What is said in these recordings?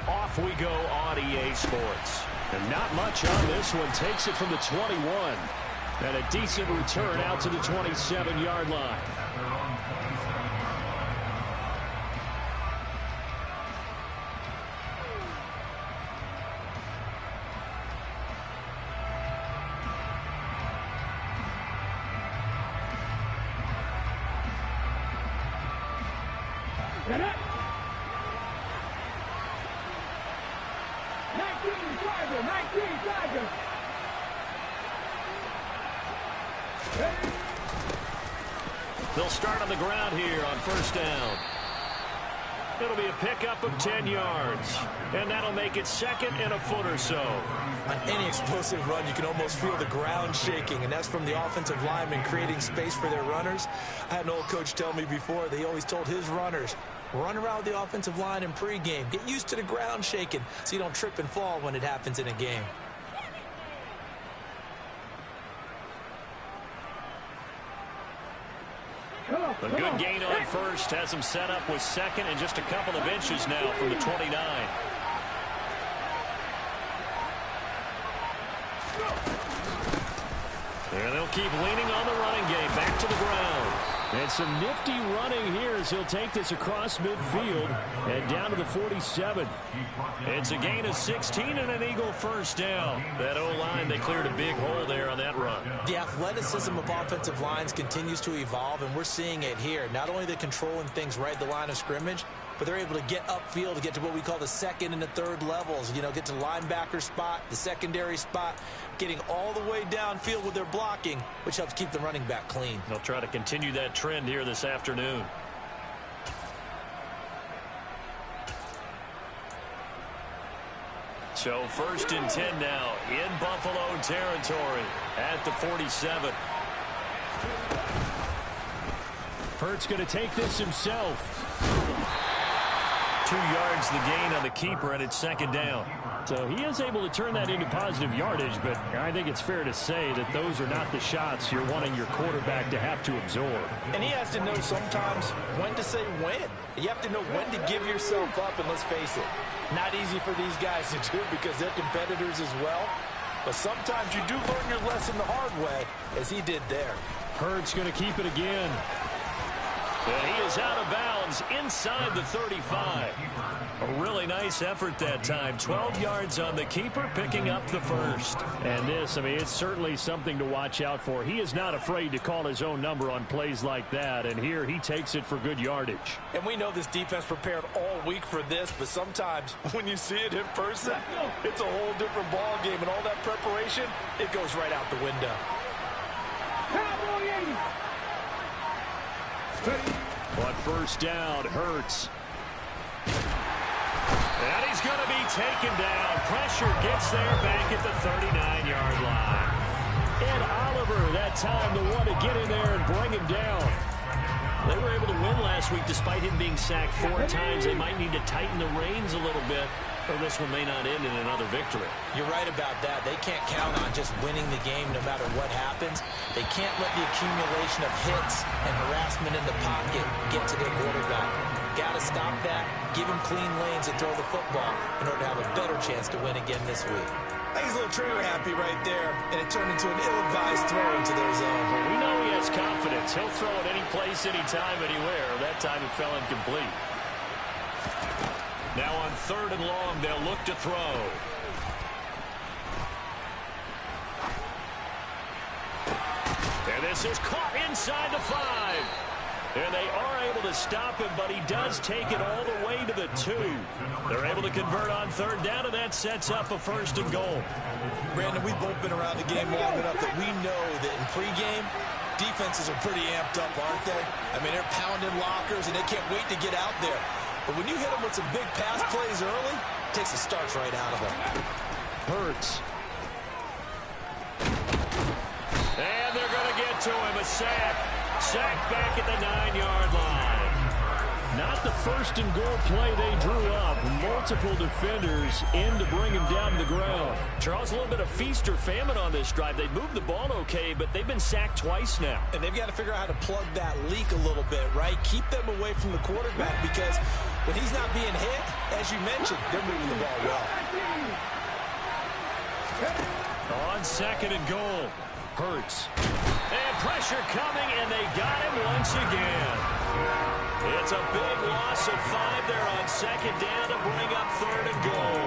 off we go on EA Sports. And not much on this one. Takes it from the 21. And a decent return out to the 27-yard line. Get up. 19 Tiger. They'll start on the ground here on first down. It'll be a pickup of 10 yards. And that'll make it second and a foot or so. On any explosive run, you can almost feel the ground shaking, and that's from the offensive linemen creating space for their runners. I had an old coach tell me before, they always told his runners, run around the offensive line in pregame. Get used to the ground shaking so you don't trip and fall when it happens in a game. A good gain on first has him set up with second and just a couple of inches now from the 29. And they'll keep leaning on the running game. Back to the ground. And some nifty running here as he'll take this across midfield and down to the 47. It's a gain of 16 and an Eagle first down. That O-line, they cleared a big hole there on that run. The athleticism of offensive lines continues to evolve, and we're seeing it here. Not only are they controlling things right at the line of scrimmage, but they're able to get upfield to get to what we call the second and the third levels. You know, get to linebacker spot, the secondary spot, getting all the way downfield with their blocking, which helps keep the running back clean. They'll try to continue that trend here this afternoon. So first and 10 now in Buffalo territory at the 47. Hurts going to take this himself. 2 yards the gain on the keeper, and it's second down. So he is able to turn that into positive yardage, but I think it's fair to say that those are not the shots you're wanting your quarterback to have to absorb. And he has to know sometimes when to say when. You have to know when to give yourself up, and let's face it, not easy for these guys to do because they're competitors as well. But sometimes you do learn your lesson the hard way, as he did there. Hurts going to keep it again. And he is out of bounds inside the 35. A really nice effort that time. 12 yards on the keeper, picking up the first. And this, I mean, it's certainly something to watch out for. He is not afraid to call his own number on plays like that. And here he takes it for good yardage. And we know this defense prepared all week for this, but sometimes when you see it in person, it's a whole different ball game. And all that preparation, it goes right out the window. But first down, Hurts. And he's going to be taken down. Pressure gets there back at the 39-yard line. And Oliver, that time, the one to get in there and bring him down. They were able to win last week despite him being sacked 4 times. They might need to tighten the reins a little bit, or this one may not end in another victory. You're right about that. They can't count on just winning the game no matter what happens. They can't let the accumulation of hits and harassment in the pocket get to their quarterback. Got to stop that, give him clean lanes and throw the football in order to have a better chance to win again this week. I think he's a little trigger happy right there, and it turned into an ill-advised throw into their zone. Well, we know he has confidence. He'll throw it any place, anytime, anywhere. That time it fell incomplete. Now on third and long, they'll look to throw. And this is caught inside the 5. And they are able to stop him, but he does take it all the way to the 2. They're able to convert on third down, and that sets up a first and goal. Brandon, we've both been around the game long enough that we know that in pregame, defenses are pretty amped up, aren't they? I mean, they're pounding lockers, and they can't wait to get out there. But when you hit them with some big pass plays early, it takes the starch right out of them. Hurts. And they're going to get to him, a sack. Sack back at the 9-yard line. Not the first and goal play they drew up. Multiple defenders in to bring him down to the ground. Charles, a little bit of feast or famine on this drive. They moved the ball okay, but they've been sacked twice now. And they've got to figure out how to plug that leak a little bit, right? Keep them away from the quarterback because When he's not being hit, as you mentioned, they're moving the ball well. On second and goal, Hurts. And pressure coming, and they got him once again. It's a big loss of 5 there on second down to bring up third and goal.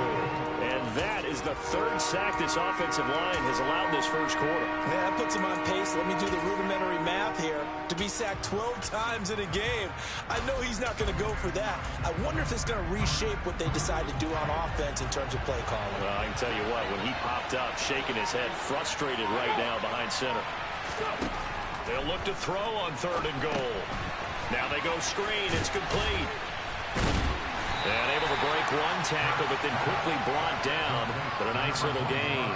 And that is the third sack this offensive line has allowed this first quarter. Yeah, that puts him on pace. Let me do the rudimentary math here. To be sacked 12 times in a game, I know he's not going to go for that. I wonder if it's going to reshape what they decide to do on offense in terms of play calling. Well, I can tell you what, when he popped up, shaking his head, frustrated right now behind center. They'll look to throw on third and goal. Now they go screen. It's complete. And able to break one tackle, but then quickly brought down. But a nice little gain.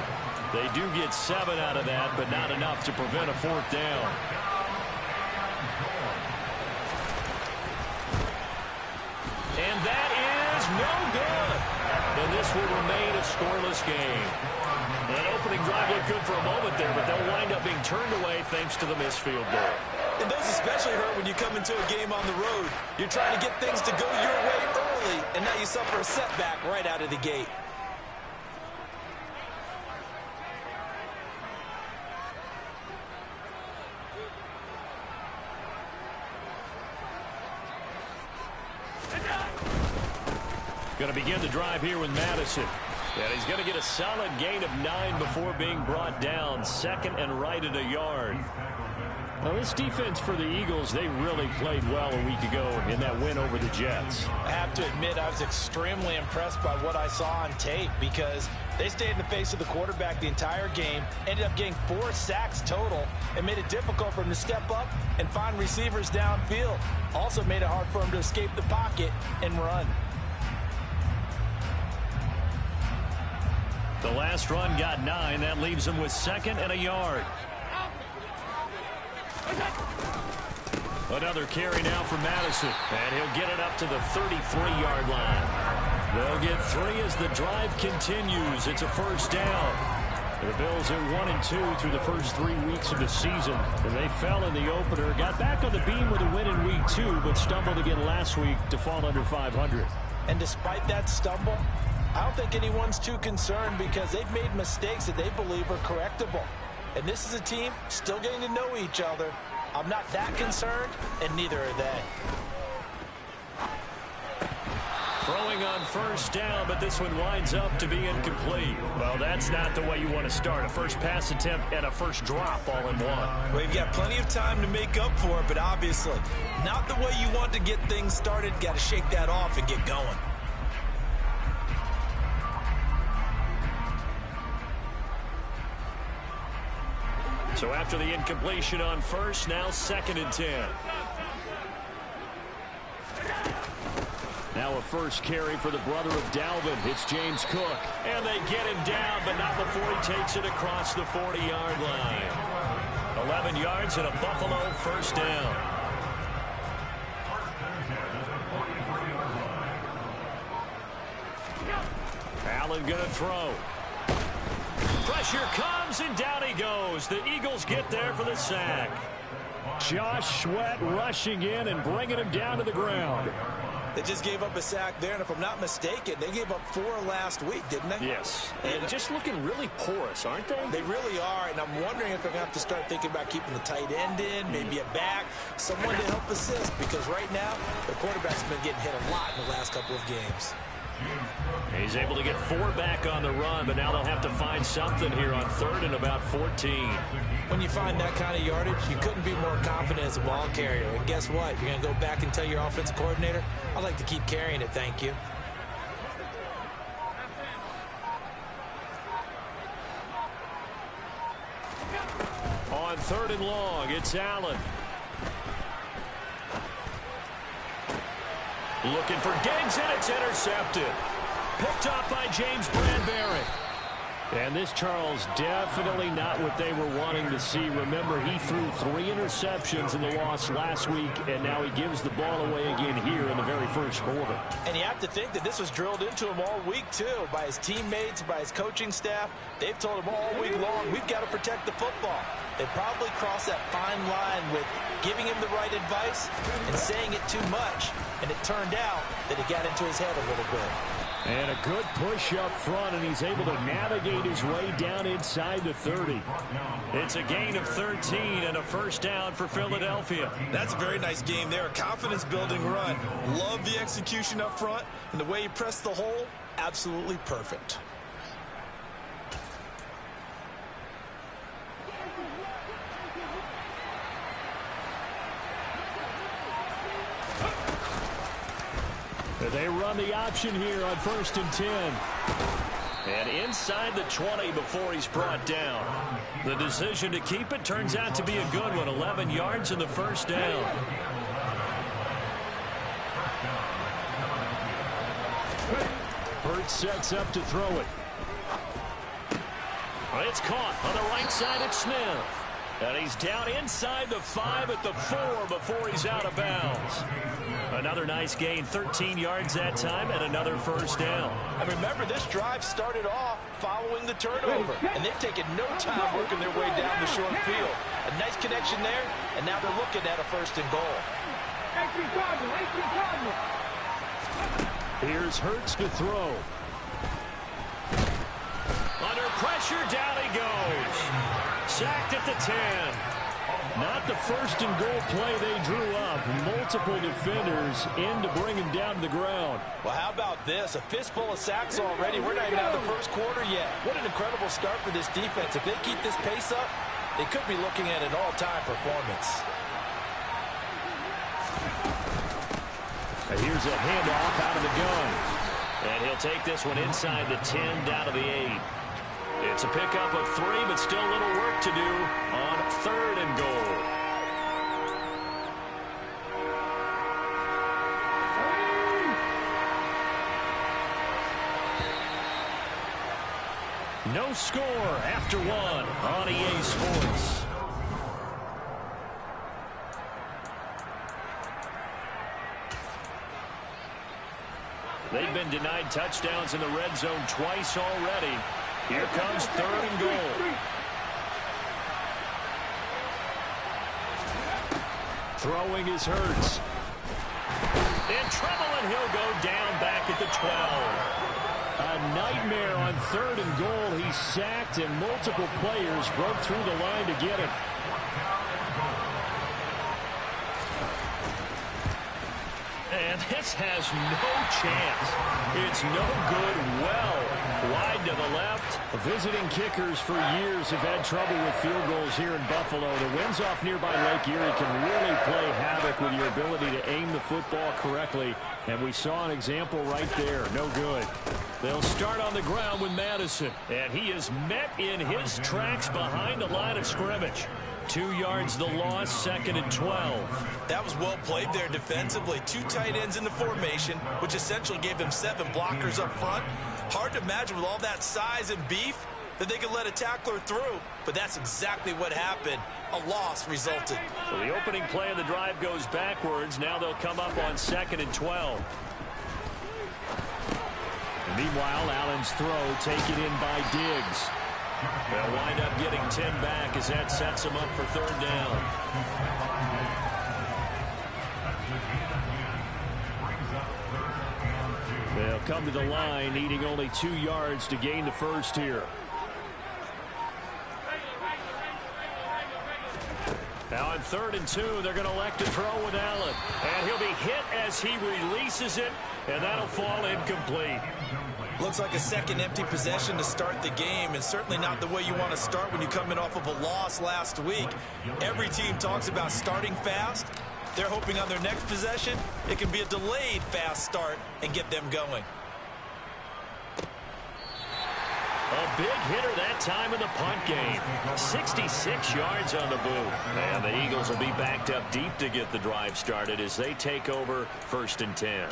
They do get 7 out of that, but not enough to prevent a fourth down. And that is no good. And this will remain a scoreless game. That opening drive looked good for a moment there, but they'll wind up being turned away thanks to the missed field goal. And those especially hurt when you come into a game on the road. You're trying to get things to go your way early, and now you suffer a setback right out of the gate. Going to begin the drive here with Madison. And he's going to get a solid gain of 9 before being brought down. Second and right at a yard. Now, this defense for the Eagles, they really played well a week ago in that win over the Jets. I have to admit, I was extremely impressed by what I saw on tape because they stayed in the face of the quarterback the entire game, ended up getting 4 sacks total, and made it difficult for him to step up and find receivers downfield. Also made it hard for him to escape the pocket and run. The last run got 9. That leaves him with second and a yard. Another carry now for Madison. And he'll get it up to the 33-yard line. They'll get 3 as the drive continues. It's a first down. The Bills are 1-2 through the first 3 weeks of the season. And they fell in the opener. Got back on the beam with a win in week 2, but stumbled again last week to fall under 500. And despite that stumble, I don't think anyone's too concerned because they've made mistakes that they believe are correctable. And this is a team still getting to know each other. I'm not that concerned, and neither are they. Throwing on first down, but this one winds up to be incomplete. Well, that's not the way you want to start. A first pass attempt and a first drop all in one. Well, you've got plenty of time to make up for it, but obviously not the way you want to get things started. Got to shake that off and get going. So after the incompletion on first, now second and 10. Now a first carry for the brother of Dalvin. It's James Cook. And they get him down, but not before he takes it across the 40-yard line. 11 yards and a Buffalo first down. Allen going to throw. Pressure comes, and down he goes. The Eagles get there for the sack. Josh Sweat rushing in and bringing him down to the ground. They just gave up a sack there, and if I'm not mistaken, they gave up 4 last week, didn't they? Yes. And just looking really porous, aren't they? They really are, and I'm wondering if they're going to have to start thinking about keeping the tight end in, maybe a back, someone to help assist, because right now, the quarterback's been getting hit a lot in the last couple of games. He's able to get 4 back on the run, but now they'll have to find something here on third and about 14. When you find that kind of yardage, you couldn't be more confident as a ball carrier. And guess what? You're going to go back and tell your offensive coordinator, I'd like to keep carrying it, thank you. On third and long, it's Allen. Looking for Diggs, and it's intercepted. Picked off by James Bradbury. And this, Charles, definitely not what they were wanting to see. Remember, he threw 3 interceptions in the loss last week, and now he gives the ball away again here in the very first quarter. And you have to think that this was drilled into him all week, too, by his teammates, by his coaching staff. They've told him all week long, we've got to protect the football. They probably crossed that fine line with giving him the right advice and saying it too much. And it turned out that it got into his head a little bit. And a good push up front, and he's able to navigate his way down inside the 30. It's a gain of 13 and a first down for Philadelphia. That's a very nice game there. A confidence-building run. Love the execution up front, and the way he pressed the hole, absolutely perfect. They run the option here on 1st and 10. And inside the 20 before he's brought down. The decision to keep it turns out to be a good one. 11 yards in the first down. Hurts sets up to throw it. It's caught on the right side at Smith. And he's down inside the 5 at the 4 before he's out of bounds. Another nice gain, 13 yards that time, and another first down. And remember, this drive started off following the turnover, and they've taken no time working their way down the short field. A nice connection there, and now they're looking at a 1st and goal. Here's Hurts to throw. Under pressure, down he goes. Sacked at the 10. Not the 1st and goal play they drew up. Multiple defenders in to bring him down to the ground. Well, how about this? A fistful of sacks already. We're not even out of the first quarter yet. What an incredible start for this defense. If they keep this pace up, they could be looking at an all-time performance. And here's a handoff out of the gun. And he'll take this one inside the 10 down to the 8. It's a pickup of 3, but still a little work to do on 3rd and goal. No score after 1 on EA Sports. They've been denied touchdowns in the red zone twice already. Here comes 3rd and goal. Throwing is Hurts. In trouble, and he'll go down back at the 12. A nightmare on 3rd and goal. He's sacked, and multiple players broke through the line to get him. And this has no chance. It's no good. Well, wide to the left. Visiting kickers for years have had trouble with field goals here in Buffalo. The winds off nearby Lake Erie can really play havoc with your ability to aim the football correctly. And we saw an example right there. No good. They'll start on the ground with Madison. And he is met in his tracks behind the line of scrimmage. 2 yards the loss, 2nd and 12. That was well played there defensively. 2 tight ends in the formation, which essentially gave them 7 blockers up front. Hard to imagine with all that size and beef that they could let a tackler through, but that's exactly what happened. A loss resulted. So the opening play of the drive goes backwards. Now they'll come up on 2nd and 12. Meanwhile, Allen's throw taken in by Diggs. They'll wind up getting 10 back as that sets them up for 3rd down. They'll come to the line, needing only 2 yards to gain the first here. Now on 3rd and 2, they're going to elect to throw with Allen. And he'll be hit as he releases it, and that'll fall incomplete. Looks like a second empty possession to start the game, and certainly not the way you want to start when you're coming off of a loss last week. Every team talks about starting fast. They're hoping on their next possession, it can be a delayed fast start and get them going. A big hitter that time in the punt game. 66 yards on the boot. And the Eagles will be backed up deep to get the drive started as they take over 1st and 10.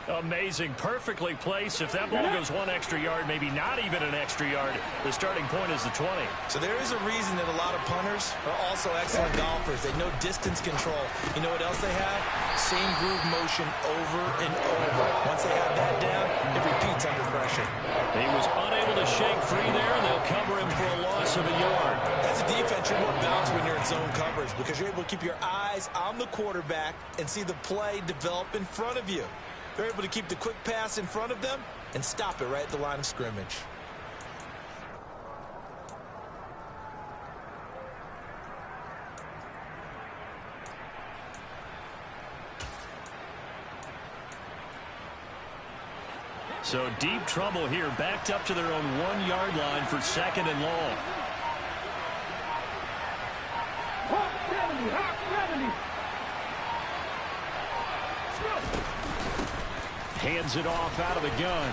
Amazing. Perfectly placed. If that ball goes one extra yard, maybe not even an extra yard, the starting point is the 20. So there is a reason that a lot of punters are also excellent golfers. They know distance control. You know what else they have? Same groove motion over and over. Once they have that down, it repeats under pressure. He was unable to shake free there, and they'll cover him for a loss of a yard. As a defense, you're more balanced when you're in zone coverage because you're able to keep your eyes on the quarterback and see the play develop in front of you. They're able to keep the quick pass in front of them and stop it right at the line of scrimmage. So deep trouble here, backed up to their own 1-yard line for 2nd and long. Hawk 70, Hawk 70. Hands it off out of the gun.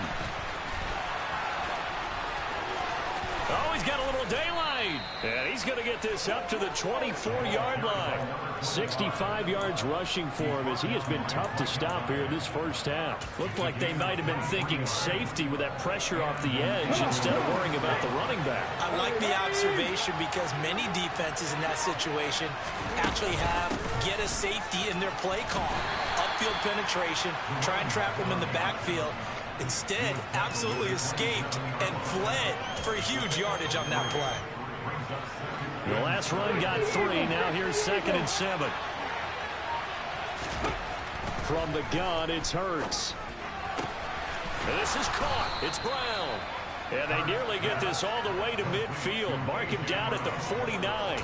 Oh, he's got a little daylight. And he's going to get this up to the 24-yard line. 65 yards rushing for him as he has been tough to stop here this first half. Looked like they might have been thinking safety with that pressure off the edge instead of worrying about the running back. I like the observation because many defenses in that situation actually have get a safety in their play call. Upfield penetration, try and trap them in the backfield. Instead, absolutely escaped and fled for huge yardage on that play. The last run got 3. Now here's 2nd and 7. From the gun, it's Hurts. And this is caught. It's Brown. And they nearly get this all the way to midfield. Mark him down at the 49.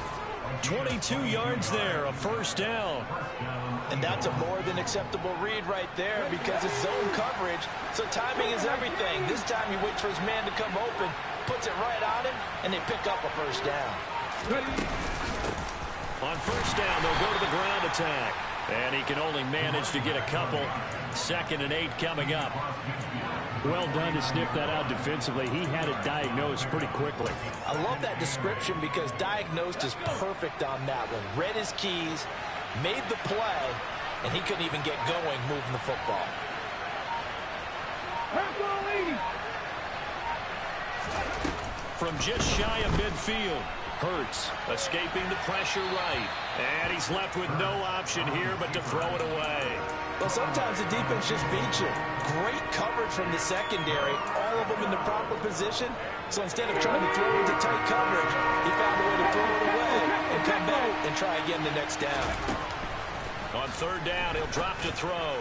22 yards there, a first down. And that's a more than acceptable read right there because it's zone coverage, so timing is everything. This time he waits for his man to come open, puts it right on him, and they pick up a first down. On first down, they'll go to the ground attack. And he can only manage to get a couple. 2nd and 8 coming up. Well done to sniff that out defensively. He had it diagnosed pretty quickly. I love that description because diagnosed is perfect on that one. Read his keys, made the play, and he couldn't even get going moving the football. From just shy of midfield, Hurts escaping the pressure right. And he's left with no option here but to throw it away. Well, sometimes the defense just beats you. Great coverage from the secondary, all of them in the proper position. So instead of trying to throw into tight coverage, he found a way to throw it away and come back and try again the next down. On 3rd down, he'll drop to throw.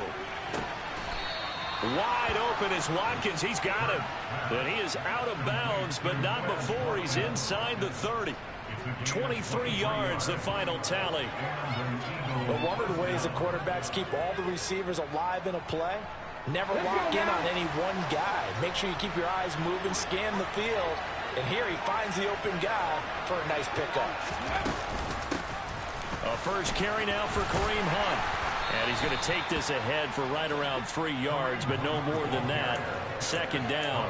Wide open is Watkins. He's got him. And he is out of bounds, but not before he's inside the 30. 23 yards, the final tally. But one of the ways the quarterbacks keep all the receivers alive in a play, never lock in on any one guy. Make sure you keep your eyes moving, scan the field. And here he finds the open guy for a nice pickup. A first carry now for Kareem Hunt. And he's going to take this ahead for right around 3 yards, but no more than that. 2nd down.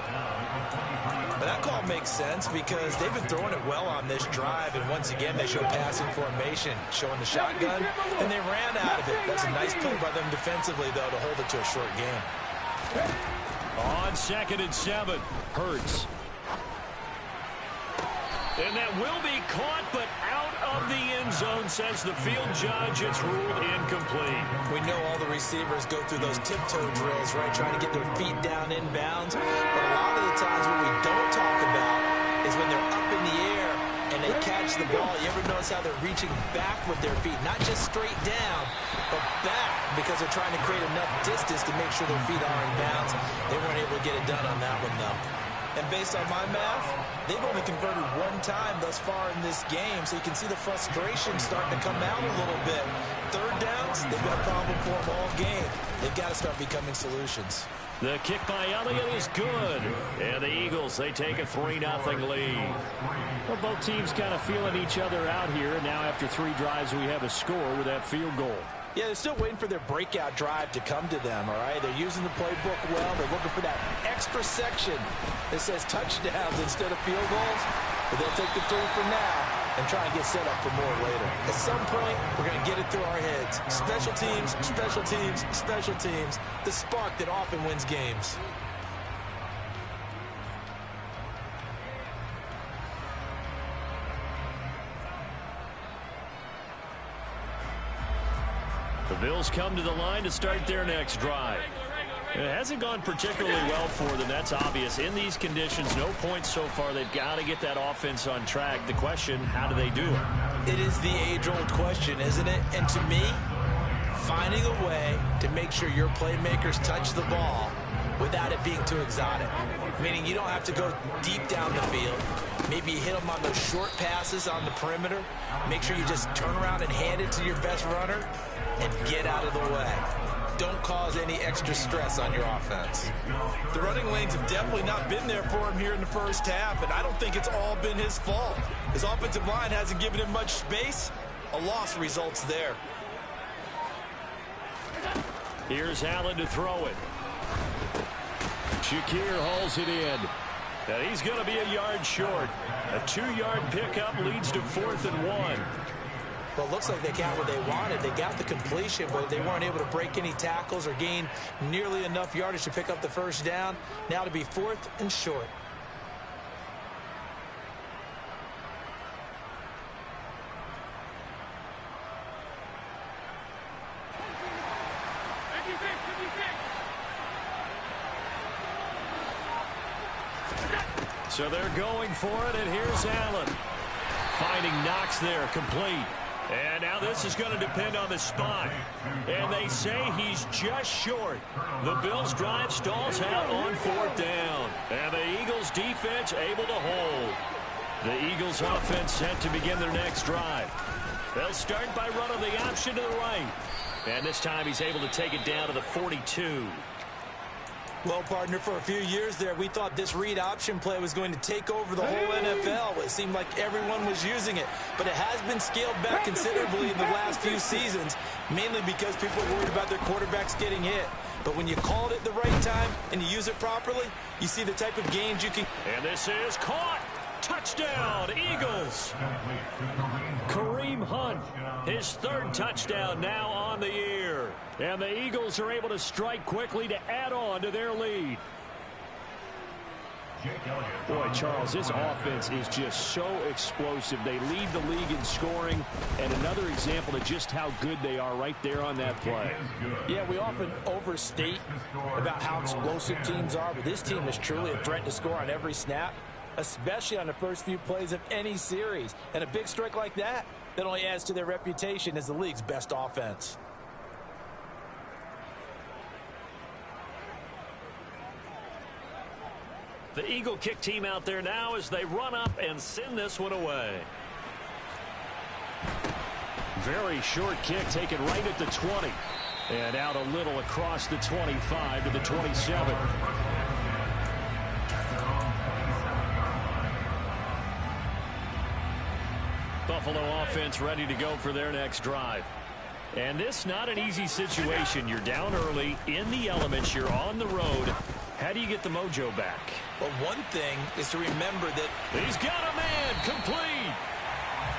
But that call makes sense because they've been throwing it well on this drive, and once again they show passing formation, showing the shotgun, and they ran out of it. That's a nice play by them defensively, though, to hold it to a short game. On 2nd and 7, Hurts. And that will be caught, but out of the end zone, says the field judge. It's ruled incomplete. We know all the receivers go through those tiptoe drills, right, trying to get their feet down inbounds. But a lot of the times what we don't talk about is when they're up in the air and they catch the ball. You ever notice how they're reaching back with their feet? Not just straight down, but back because they're trying to create enough distance to make sure their feet are in bounds. They weren't able to get it done on that one, though. And based on my math, they've only converted 1 time thus far in this game, so you can see the frustration starting to come out a little bit. 3rd downs, they've been a problem for them all game. They've got to start becoming solutions. The kick by Elliott is good. And the Eagles, they take a 3-0 lead. Well, both teams kind of feeling each other out here. And now after 3 drives, we have a score with that field goal. Yeah, they're still waiting for their breakout drive to come to them, all right? They're using the playbook well. They're looking for that extra section that says touchdowns instead of field goals. But they'll take the 3 for now and try and get set up for more later. At some point, we're going to get it through our heads. Special teams, special teams, special teams. The spark that often wins games. The Bills come to the line to start their next drive. It hasn't gone particularly well for them. That's obvious. In these conditions, no points so far. They've got to get that offense on track. The question, how do they do it? It is the age-old question, isn't it? And to me, finding a way to make sure your playmakers touch the ball without it being too exotic. Meaning you don't have to go deep down the field. Maybe you hit them on those short passes on the perimeter. Make sure you just turn around and hand it to your best runner and get out of the way. Don't cause any extra stress on your offense. The running lanes have definitely not been there for him here in the first half, and I don't think it's all been his fault. His offensive line hasn't given him much space. A loss results there. Here's Allen to throw it. Shakir hauls it in. And he's going to be a yard short. A 2-yard pickup leads to 4th and 1. Well, it looks like they got what they wanted. They got the completion, but they weren't able to break any tackles or gain nearly enough yardage to pick up the first down. Now to be 4th and short. So they're going for it, and here's Allen. Finding Knox there, complete. And now this is going to depend on the spot. And they say he's just short. The Bills' drive stalls out on 4th down. And the Eagles' defense able to hold. The Eagles' offense set to begin their next drive. They'll start by running the option to the right. And this time he's able to take it down to the 42. Well, partner, for a few years there, we thought this read option play was going to take over the whole NFL. It seemed like everyone was using it, but it has been scaled back considerably in the last few seasons, mainly because people are worried about their quarterbacks getting hit. But when you call it at the right time and you use it properly, you see the type of gains you can. And this is caught. Touchdown, Eagles. Kareem Hunt, his 3rd touchdown now on the year. And the Eagles are able to strike quickly to add on to their lead. Boy, Charles, this offense is just so explosive. They lead the league in scoring, and another example of just how good they are right there on that play. Yeah, we often overstate about how explosive teams are, but this team is truly a threat to score on every snap, especially on the first few plays of any series. And a big strike like that only adds to their reputation as the league's best offense. The Eagle kick team out there now as they run up and send this one away. Very short kick taken right at the 20. And out a little across the 25 to the 27. Buffalo offense ready to go for their next drive. And this not an easy situation. You're down early, in the elements, you're on the road. How do you get the mojo back? Well, one thing is to remember that he's got a man complete.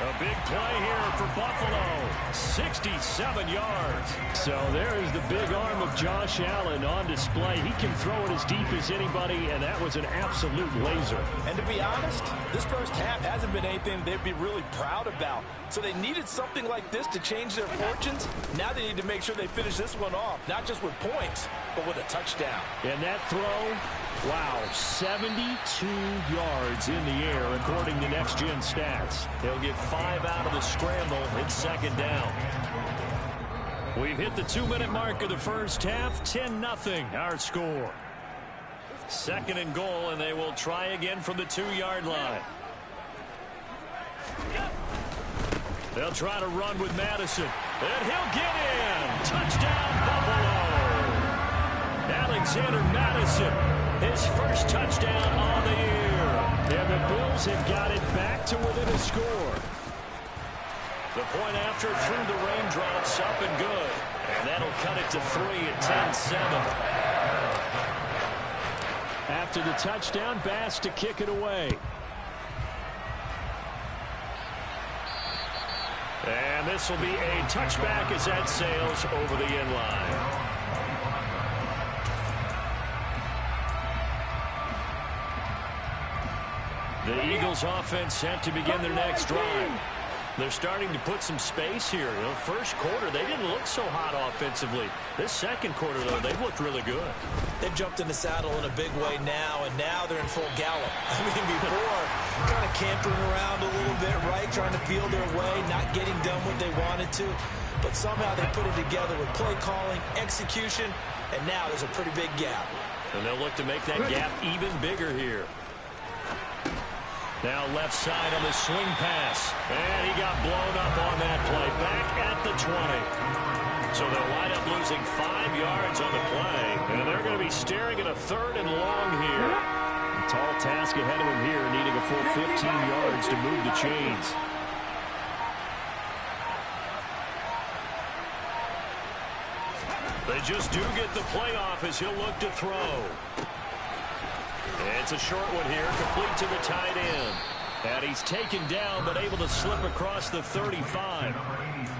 A big play here for Buffalo. 67 yards. So there is the big arm of Josh Allen on display. He can throw it as deep as anybody, and that was an absolute laser. And to be honest, this first half hasn't been anything they'd be really proud about. So they needed something like this to change their fortunes. Now they need to make sure they finish this one off, not just with points, but with a touchdown. And that throw, wow, 72 yards in the air, according to Next Gen Stats. He'll get 5 out of the scramble. It's 2nd down. We've hit the 2-minute mark of the first half. 10-0 our score. 2nd and goal, and they will try again from the 2-yard line. They'll try to run with Madison. And he'll get in. Touchdown, Buffalo. Alexander Madison, his first touchdown on the year. And the Bills have got it back to within a score. The point after through the raindrops, up and good. And that'll cut it to 3 at 10-7. After the touchdown, Bass to kick it away. this will be a touchback as that sails over the end line. The Eagles offense set to begin their next drive. They're starting to put some space here. You know, first quarter, they didn't look so hot offensively. This second quarter, though, they've looked really good. They've jumped in the saddle in a big way now, and now they're in full gallop. I mean, before, kind of cantering around a little bit, right, trying to feel their way, not getting done what they wanted to. But somehow they put it together with play calling, execution, and now there's a pretty big gap. And they'll look to make that gap even bigger here. Now left side on the swing pass. And he got blown up on that play. Back at the 20. So they'll wind up losing 5 yards on the play. And they're going to be staring at a 3rd and long here. A tall task ahead of them here, needing a full 15 yards to move the chains. They just do get the playoff as he'll look to throw. It's a short one here, complete to the tight end. And he's taken down, but able to slip across the 35.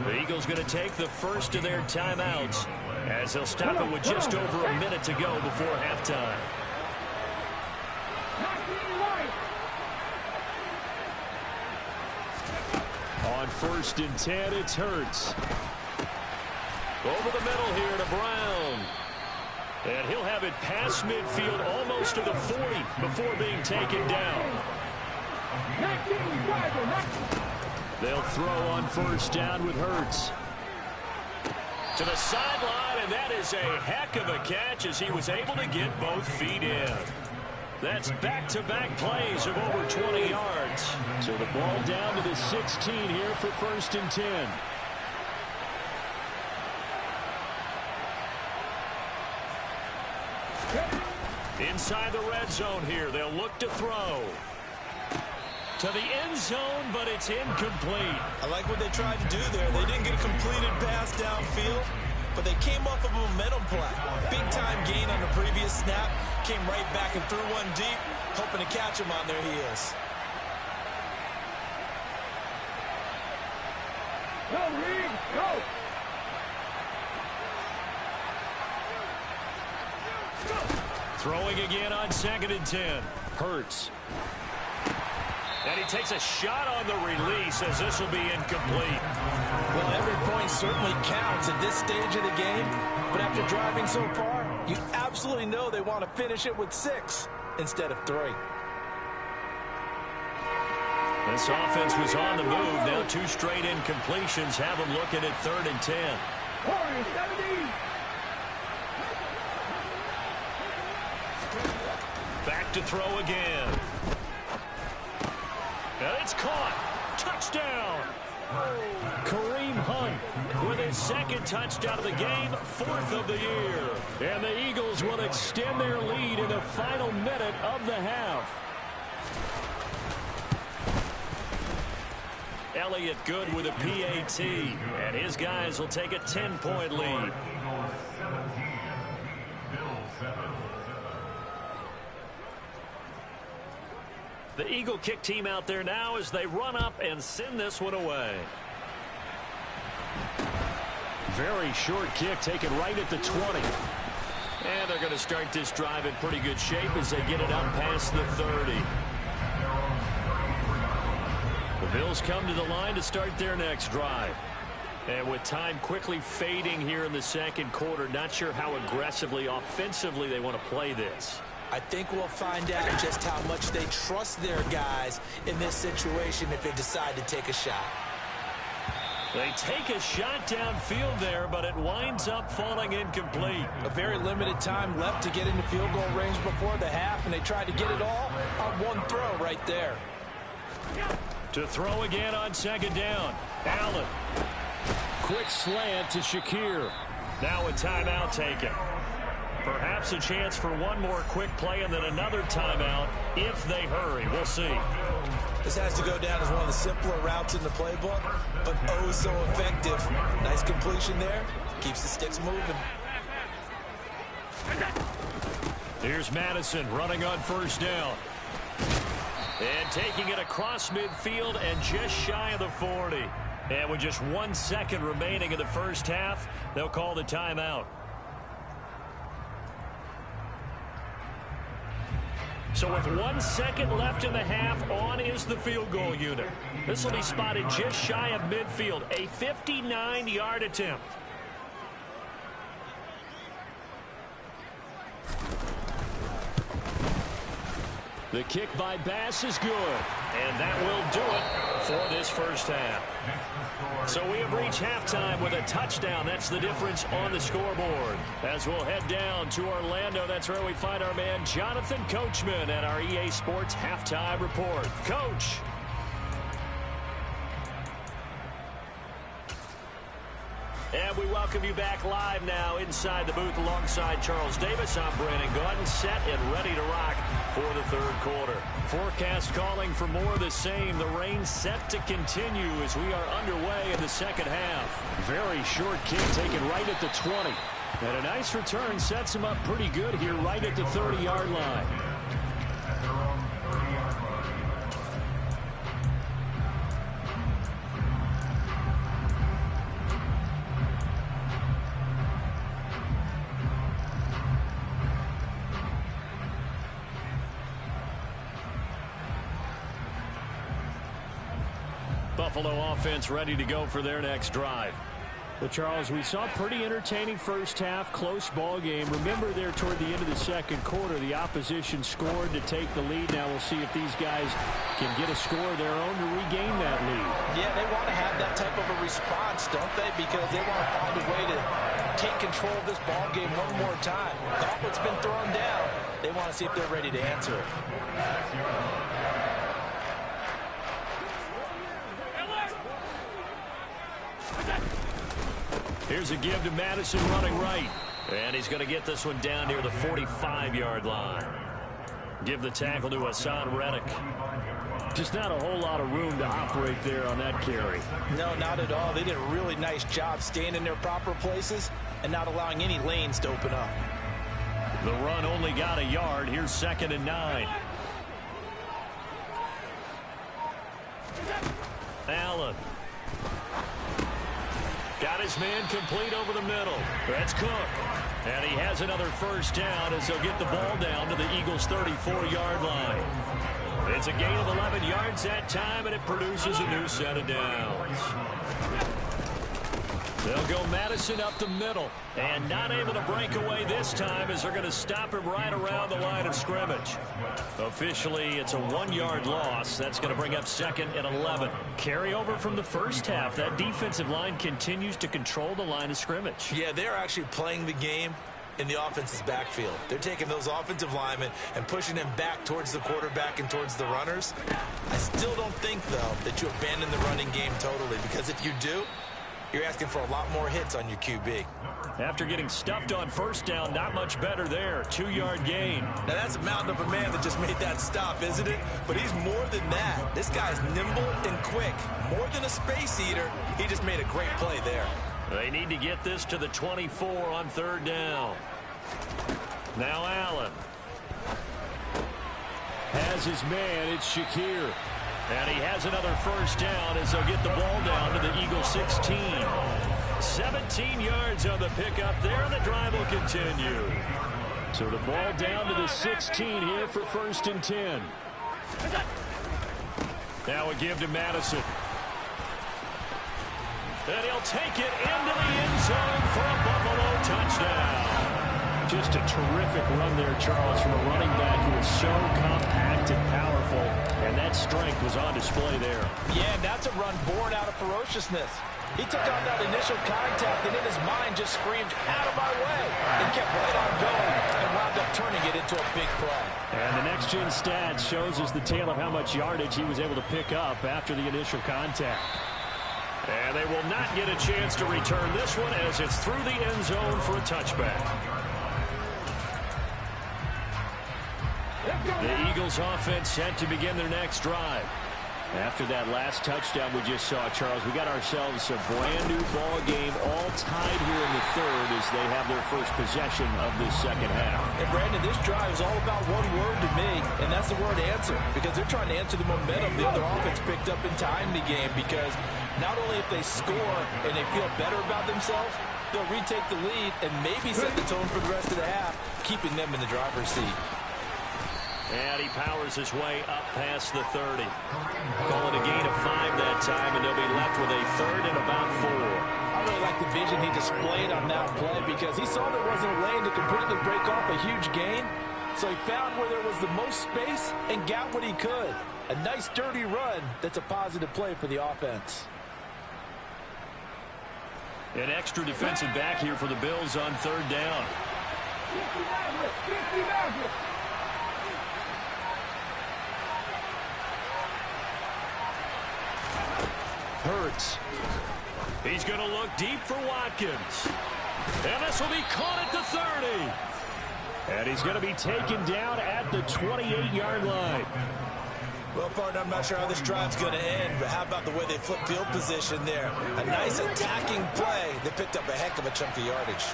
The Eagles going to take the first of their timeouts as they'll stop it with just over a minute to go before halftime. On 1st and 10, it's Hurts. Over the middle here to Brown. And he'll have it past midfield almost to the 40 before being taken down. They'll throw on 1st down with Hurts. To the sideline, and that is a heck of a catch as he was able to get both feet in. That's back-to-back plays of over 20 yards. So the ball down to the 16 here for 1st and 10. Inside the red zone here, they'll look to throw. To the end zone, but it's incomplete. I like what they tried to do there. They didn't get a completed pass downfield, but they came off of a momentum play. Big-time gain on the previous snap. Came right back and threw one deep, hoping to catch them on their heels. Go, Reed, go! Throwing again on 2nd and 10. Hurts. And he takes a shot on the release as this will be incomplete. Well, every point certainly counts at this stage of the game. But after driving so far, you absolutely know they want to finish it with 6 instead of 3. This offense was on the move. Now 2 straight incompletions have them looking at 3rd and 10. Back to throw again. And it's caught. Touchdown. Kareem Hunt with his 2nd touchdown of the game, 4th of the year. And the Eagles will extend their lead in the final minute of the half. Elliott good with a PAT, and his guys will take a 10-point lead. The Eagle kick team out there now as they run up and send this one away. Very short kick taken right at the 20. And they're going to start this drive in pretty good shape as they get it up past the 30. The Bills come to the line to start their next drive. And with time quickly fading here in the second quarter, not sure how aggressively, offensively they want to play this. I think we'll find out just how much they trust their guys in this situation if they decide to take a shot. They take a shot downfield there, but it winds up falling incomplete. A very limited time left to get into field goal range before the half, and they tried to get it all on one throw right there. To throw again on 2nd down. Allen. Quick slant to Shakir. Now a timeout taken. Perhaps a chance for one more quick play and then another timeout if they hurry. We'll see. This has to go down as one of the simpler routes in the playbook, but oh so effective. Nice completion there. Keeps the sticks moving. Here's Madison running on 1st down. And taking it across midfield and just shy of the 40. And with just 1 second remaining in the first half, they'll call the timeout. So with 1 second left in the half, on is the field goal unit. This will be spotted just shy of midfield, a 59-yard attempt. The kick by Bass is good, and that will do it for this first half. So we have reached halftime with a touchdown. That's the difference on the scoreboard. As we'll head down to Orlando, that's where we find our man Jonathan Coachman at our EA Sports Halftime Report. Coach. And we welcome you back live now inside the booth alongside Charles Davis. I'm Brandon Gordon, set and ready to rock for the third quarter. Forecast calling for more of the same. The rain set to continue as we are underway in the second half. Very short kick taken right at the 20. And a nice return sets him up pretty good here right at the 30-yard line. Buffalo offense ready to go for their next drive. But Charles, we saw a pretty entertaining first half, close ball game. Remember there toward the end of the second quarter, the opposition scored to take the lead. Now we'll see if these guys can get a score of their own to regain that lead. Yeah, they want to have that type of a response, don't they? Because they want to find a way to take control of this ball game one more time. Gauntlet's been thrown down. They want to see if they're ready to answer it. Here's a give to Madison running right. And he's going to get this one down near the 45-yard line. Give the tackle to Hassan Reddick. Just not a whole lot of room to operate there on that carry. No, not at all. They did a really nice job staying in their proper places and not allowing any lanes to open up. The run only got a yard. Here's 2nd and 9. Allen. Got his man complete over the middle. That's Cook. And he has another first down as they'll get the ball down to the Eagles' 34-yard line. It's a gain of 11 yards that time, and it produces a new set of downs. They'll go Madison up the middle, and not able to break away this time as they're going to stop him right around the line of scrimmage. Officially, it's a 1-yard loss. That's going to bring up 2nd and 11. Carry over from the first half. That defensive line continues to control the line of scrimmage. Yeah, they're actually playing the game in the offense's backfield. They're taking those offensive linemen and pushing them back towards the quarterback and towards the runners. I still don't think, though, that you abandon the running game totally, because if you do, you're asking for a lot more hits on your QB. After getting stuffed on first down, not much better there. 2-yard gain. Now, that's a mountain of a man that just made that stop, isn't it? But he's more than that. This guy's nimble and quick. More than a space eater, he just made a great play there. They need to get this to the 24 on 3rd down. Now Allen. Has his man. It's Shakir. And he has another first down as they'll get the ball down to the Eagles' 16. 17 yards on the pickup there, and the drive will continue. So the ball down to the 16 here for 1st and 10. Now a give to Madison. And he'll take it into the end zone for a Buffalo touchdown. Just a terrific run there, Charles, from a running back who is so compact and powerful, and that strength was on display there. Yeah, that's a run born out of ferociousness. He took on that initial contact, and in his mind just screamed, "Out of my way!" and kept right on going and wound up turning it into a big play. And the next-gen stats shows us the tale of how much yardage he was able to pick up after the initial contact. And they will not get a chance to return this one as it's through the end zone for a touchback. The Eagles offense set to begin their next drive. After that last touchdown we just saw, Charles, we got ourselves a brand-new ball game, all tied here in the third as they have their first possession of this second half. And, Brandon, this drive is all about one word to me, and that's the word answer, because they're trying to answer the momentum the other offense picked up in tying the game, because not only if they score and they feel better about themselves, they'll retake the lead and maybe set the tone for the rest of the half, keeping them in the driver's seat. And he powers his way up past the 30. Call it a gain of 5 that time, and they'll be left with a third and about 4. I really like the vision he displayed on that play because he saw there wasn't a lane to completely break off a huge gain. So he found where there was the most space and got what he could. A nice, dirty run that's a positive play for the offense. An extra defensive back here for the Bills on third down. Hurts. He's going to look deep for Watkins. And this will be caught at the 30. And he's going to be taken down at the 28-yard line. Well, partner, I'm not sure how this drive's going to end, but how about the way they flip field position there? A nice attacking play. They picked up a heck of a chunk of yardage.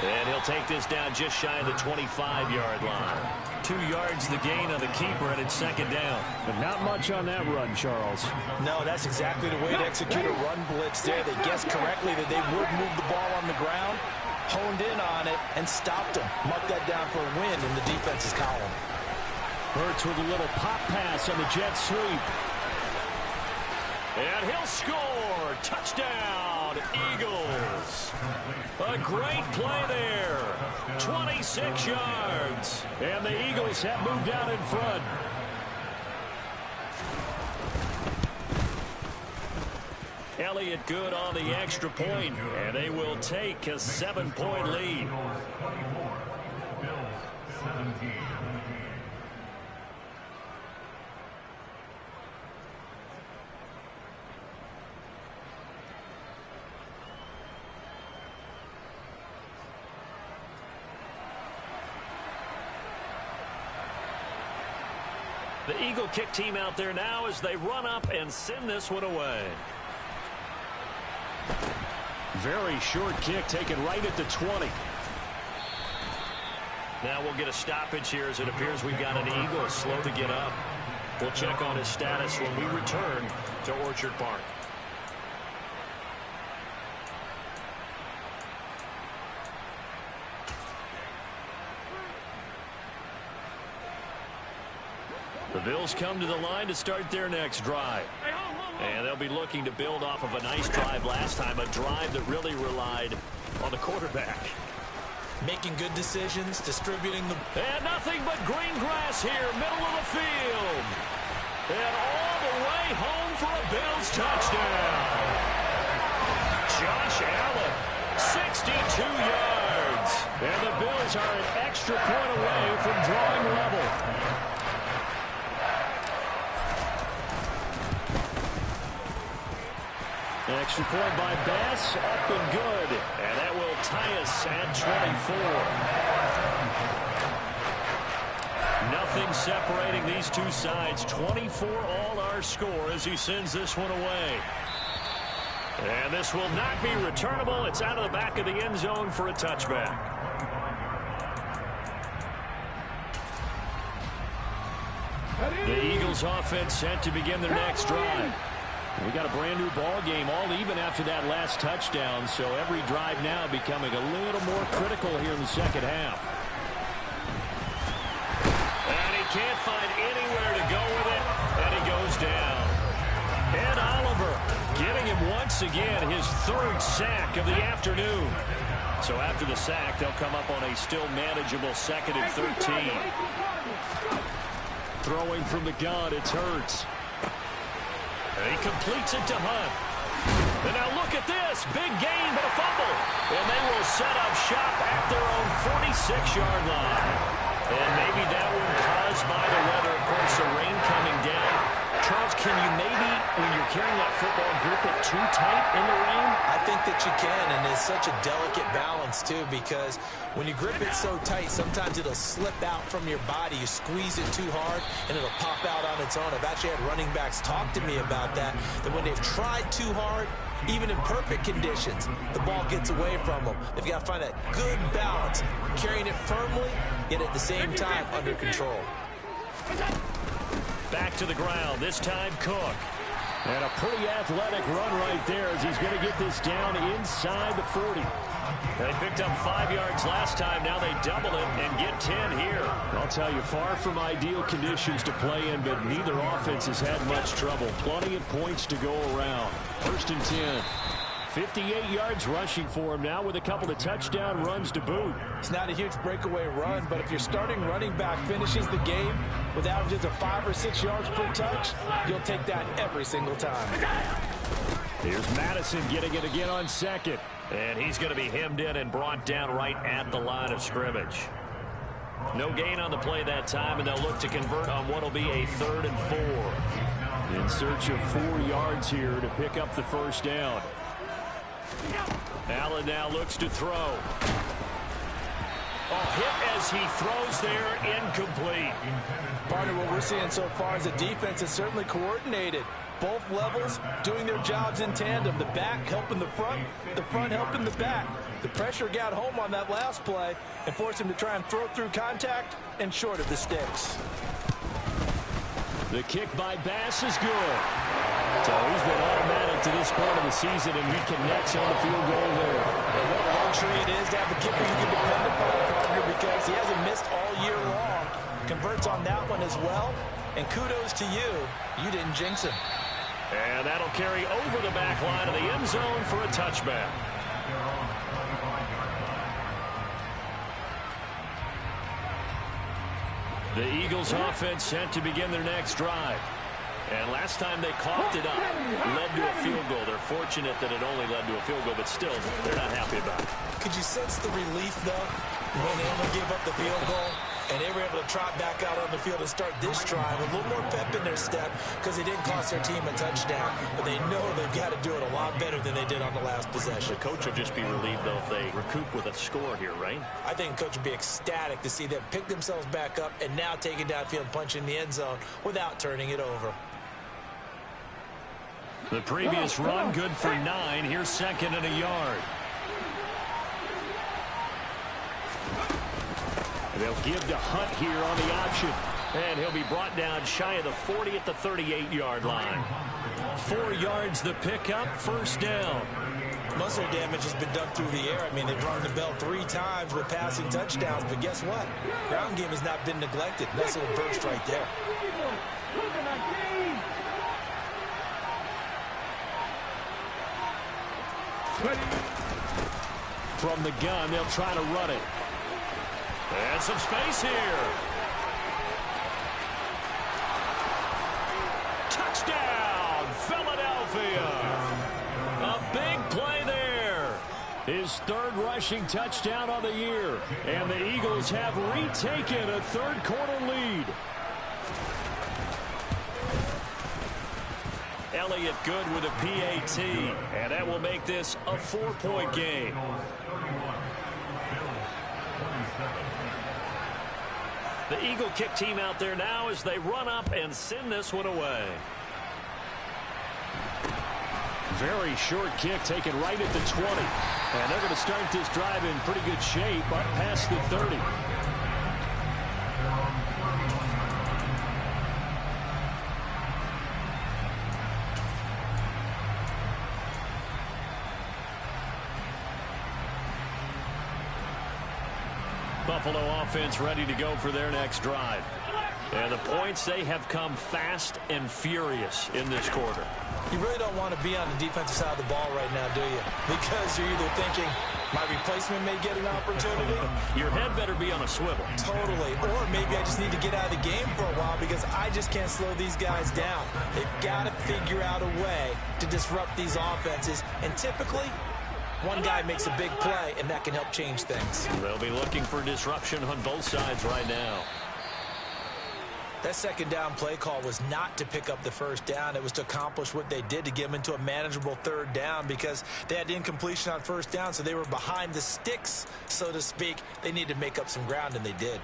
And he'll take this down just shy of the 25-yard line. 2 yards the gain on the keeper, and it's second down. But not much on that run, Charles. No, that's exactly the way to execute a run blitz there. They guessed correctly that they would move the ball on the ground, honed in on it, and stopped them. Mark that down for a win in the defense's column. Hurts with a little pop pass on the jet sweep. And he'll score. Touchdown, Eagles. A great play there. 26 yards. And the Eagles have moved out in front. Elliott good on the extra point, and they will take a 7-point lead. The Eagle kick team out there now as they run up and send this one away. Very short kick taken right at the 20. Now we'll get a stoppage here as it appears we've got an Eagle slow to get up. We'll check on his status when we return to Orchard Park. The Bills come to the line to start their next drive. And they'll be looking to build off of a nice drive last time, a drive that really relied on the quarterback. Making good decisions, distributing the... And nothing but green grass here, middle of the field. And all the way home for a Bills touchdown. Josh Allen, 62 yards. And the Bills are an extra point away from drawing level. Extra point by Bass, up and good. And that will tie us at 24. Nothing separating these two sides. 24 all our score as he sends this one away. And this will not be returnable. It's out of the back of the end zone for a touchback. The Eagles offense set to begin their next drive. We got a brand new ball game, all even after that last touchdown, so every drive now becoming a little more critical here in the second half. And he can't find anywhere to go with it, and he goes down. Ed Oliver getting him once again his third sack of the afternoon. So after the sack, they'll come up on a still manageable 2nd and 13. Throwing from the gun, it's Hurts. And he completes it to Hunt. And now look at this. Big gain, but a fumble. And they will set up shop at their own 46-yard line. And maybe that one caused by the weather. Of course, the rain coming down. Charles, can you maybe, when you're carrying that football, grip it too tight in the rain? I think that you can, and it's such a delicate balance, too, because when you grip it so tight, sometimes it'll slip out from your body. You squeeze it too hard, and it'll pop out on its own. I've actually had running backs talk to me about that when they've tried too hard, even in perfect conditions, the ball gets away from them. They've got to find that good balance, carrying it firmly, yet at the same time under control. Back to the ground, this time Cook. And a pretty athletic run right there as he's going to get this down inside the 40. They picked up 5 yards last time. Now they double it and get 10 here. I'll tell you, far from ideal conditions to play in, but neither offense has had much trouble. Plenty of points to go around. 1st and 10. 58 yards rushing for him now with a couple of touchdown runs to boot. It's not a huge breakaway run, but if your starting running back finishes the game with averages of 5 or 6 yards per touch, you'll take that every single time. Here's Madison getting it again on 2nd. And he's going to be hemmed in and brought down right at the line of scrimmage. No gain on the play that time, and they'll look to convert on what will be a 3rd and 4. In search of 4 yards here to pick up the 1st down. Allen now looks to throw. Hit as he throws there, incomplete. Partner, what we're seeing so far is the defense is certainly coordinated. Both levels doing their jobs in tandem. The back helping the front helping the back. The pressure got home on that last play and forced him to try and throw through contact and short of the sticks. The kick by Bass is good. So he's been automatic to this point of the season, and he connects on the field goal there. And what a luxury it is to have a kicker you can depend upon, partner, because he hasn't missed all year long. Converts on that one as well. And kudos to you. You didn't jinx him. And that'll carry over the back line of the end zone for a touchback. The Eagles offense set to begin their next drive. And last time they coughed it up, led to a field goal. They're fortunate that it only led to a field goal, but still, they're not happy about it. Could you sense the relief, though, when they only gave up the field goal? And they were able to trot back out on the field and start this drive with a little more pep in their step because they didn't cost their team a touchdown. But they know they've got to do it a lot better than they did on the last possession. The coach will just be relieved, though, if they recoup with a score here, right? I think the coach would be ecstatic to see them pick themselves back up and now take it downfield, punch in the end zone without turning it over. The previous run, good for 9. Here's 2nd and a yard. They'll give to Hunt here on the option. And he'll be brought down shy of the 40 at the 38-yard line. 4 yards the pickup, 1st down. Most of their damage has been done through the air. I mean, they've rung the bell 3 times with passing touchdowns. But guess what? Ground game has not been neglected. Nice little burst right there. From the gun, they'll try to run it. And some space here. Touchdown, Philadelphia. A big play there. His 3rd rushing touchdown of the year. And the Eagles have retaken a 3rd quarter lead. Elliott good with a PAT. And that will make this a 4-point game. The Eagle kick team out there now as they run up and send this one away. Very short kick taken right at the 20. And they're going to start this drive in pretty good shape up past the 30. Buffalo offense ready to go for their next drive. And the points, they have come fast and furious in this quarter. You really don't want to be on the defensive side of the ball right now, do you? Because you're either thinking, my replacement may get an opportunity. Your head better be on a swivel. Totally. Or maybe I just need to get out of the game for a while because I just can't slow these guys down. They've got to figure out a way to disrupt these offenses. And typically, one guy makes a big play, and that can help change things. They'll be looking for disruption on both sides right now. That second down play call was not to pick up the first down. It was to accomplish what they did, to get them into a manageable third down, because they had incompletion on first down, so they were behind the sticks, so to speak. They needed to make up some ground, and they did.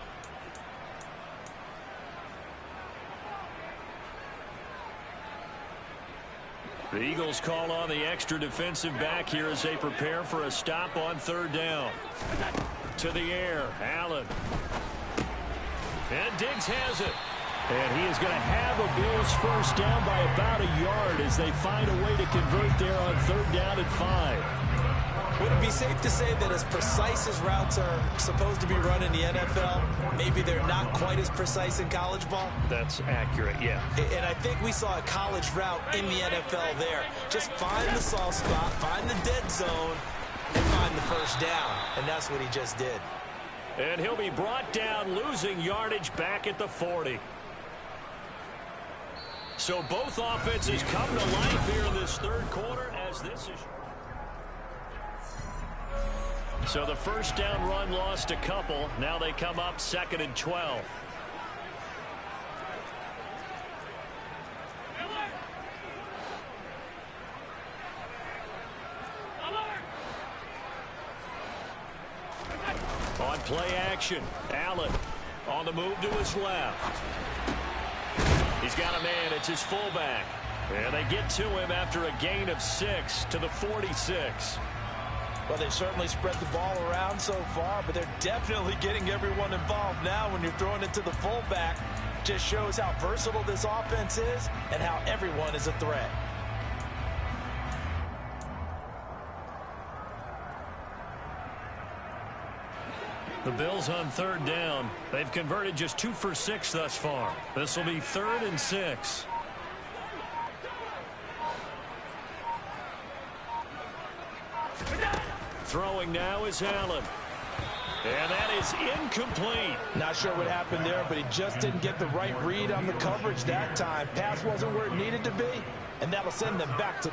The Eagles call on the extra defensive back here as they prepare for a stop on third down. To the air, Allen. And Diggs has it. And he is going to have a Bills first down by about a yard as they find a way to convert there on third down and 5. Would it be safe to say that as precise as routes are supposed to be run in the NFL, maybe they're not quite as precise in college ball? That's accurate, yeah. And I think we saw a college route in the NFL there. Just find the soft spot, find the dead zone, and find the first down. And that's what he just did. And he'll be brought down, losing yardage back at the 40. So both offenses come to life here in this third quarter as this is... So the first down run lost a couple. Now they come up 2nd and 12. On play action, Allen on the move to his left. He's got a man. It's his fullback. And they get to him after a gain of 6 to the 46. Well, they've certainly spread the ball around so far, but they're definitely getting everyone involved now when you're throwing it to the fullback. Just shows how versatile this offense is and how everyone is a threat. The Bills on third down. They've converted just 2 for 6 thus far. This will be 3rd and 6. Throwing now is Allen. And that is incomplete. Not sure what happened there, but he just didn't get the right read on the coverage that time. Pass wasn't where it needed to be, and that'll send them back to...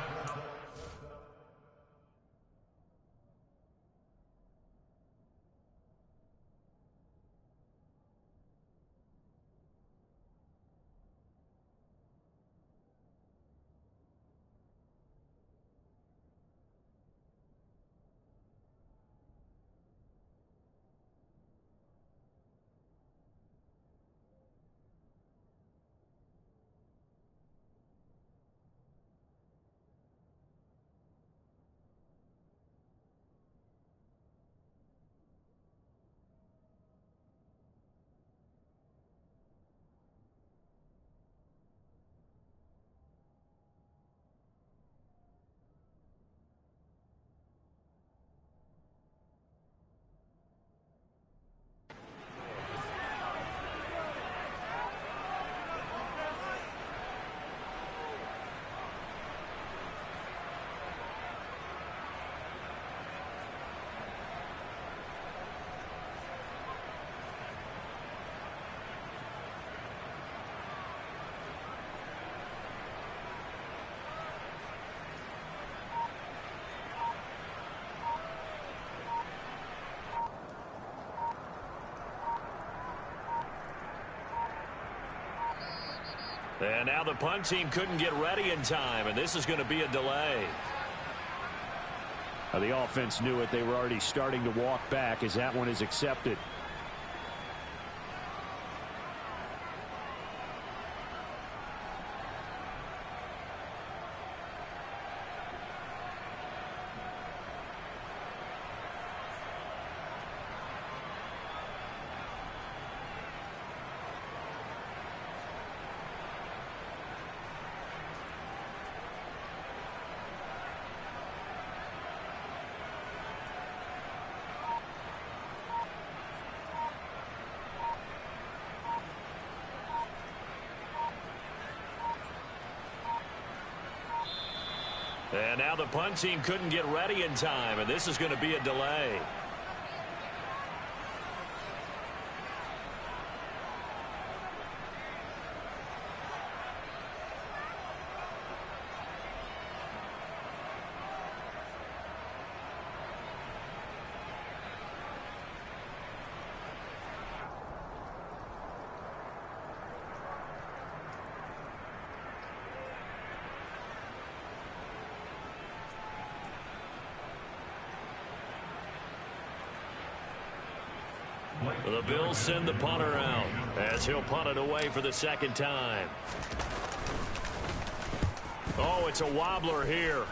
And now the punt team couldn't get ready in time, and this is going to be a delay. Now the offense knew it. They were already starting to walk back as that one is accepted. And now the punt team couldn't get ready in time, and this is going to be a delay. The Bills send the punter out as he'll punt it away for the second time. Oh, it's a wobbler here.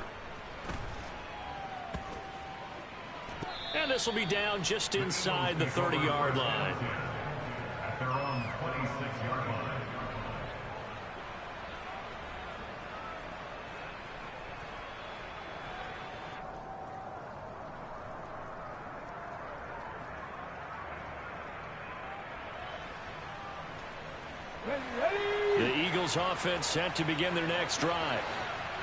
And this will be down just inside the 30-yard line. At their own 26-yard line. The Eagles offense set to begin their next drive.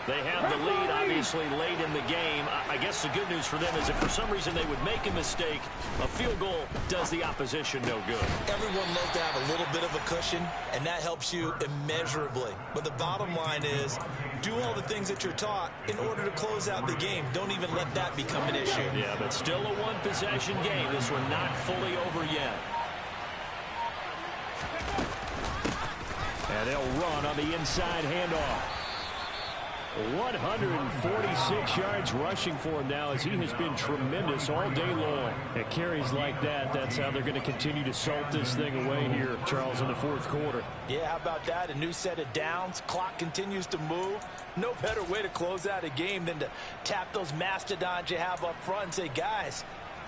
They have the lead, obviously, late in the game. I guess the good news for them is if for some reason they would make a mistake, a field goal does the opposition no good. Everyone loves to have a little bit of a cushion, and that helps you immeasurably. But the bottom line is, do all the things that you're taught in order to close out the game. Don't even let that become an issue. Yeah, but still a one-possession game. This one not fully over yet. And they'll run on the inside handoff. 146 yards rushing for him now as he has been tremendous all day long. At carries like that, that's how they're going to continue to salt this thing away here, Charles, in the fourth quarter. Yeah, how about that? A new set of downs. Clock continues to move. No better way to close out a game than to tap those mastodons you have up front and say, guys,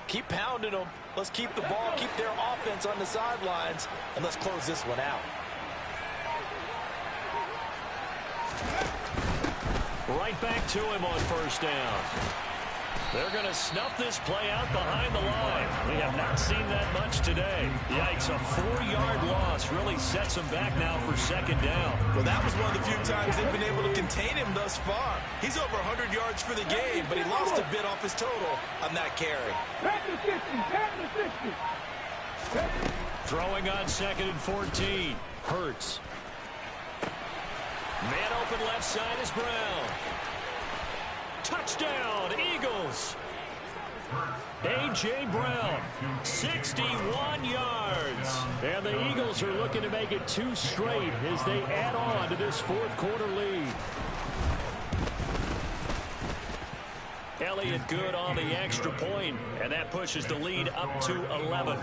keep pounding them. Let's keep the ball, keep their offense on the sidelines, and let's close this one out. Right back to him on first down. They're going to snuff this play out behind the line. We have not seen that much today. Yikes, a 4-yard loss really sets them back now for second down. Well, that was one of the few times they've been able to contain him thus far. He's over 100 yards for the game, but he lost a bit off his total on that carry. Throwing on 2nd and 14. Hurts. Man open left side is Brown. Touchdown, Eagles. A.J. Brown, 61 yards. And the Eagles are looking to make it 2 straight as they add on to this fourth quarter lead. Elliott good on the extra point, and that pushes the lead up to 11.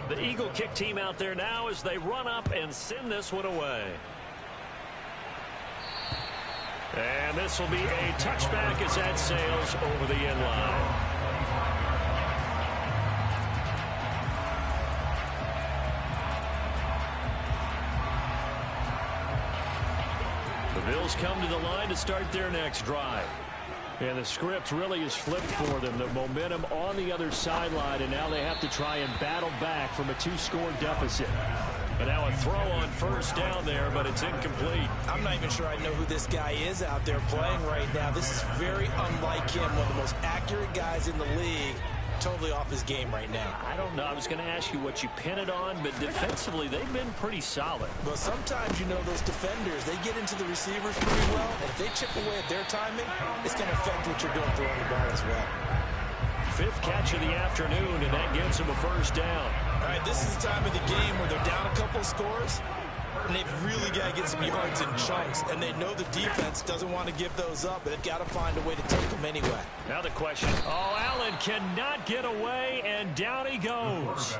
The Eagle kick team out there now as they run up and send this one away. And this will be a touchback as that sails over the end line. The Bills come to the line to start their next drive. And the script really is flipped for them. The momentum on the other sideline, and now they have to try and battle back from a 2-score deficit. And now a throw on first down there, but it's incomplete. I'm not even sure I know who this guy is out there playing right now. This is very unlike him, one of the most accurate guys in the league. Totally off his game right now. I don't know. I was going to ask you what you pin it on, but defensively, they've been pretty solid. Well, sometimes, you know, those defenders, they get into the receivers pretty well, and if they chip away at their timing, it's going to affect what you're doing throwing the ball as well. 5th catch of the afternoon, and that gets them a first down. All right, this is the time of the game where they're down a couple of scores, and they've really got to get some yards in chunks, and they know the defense doesn't want to give those up, but they've got to find a way to take them anyway. Now the question. Oh, Allen cannot get away, and down he goes.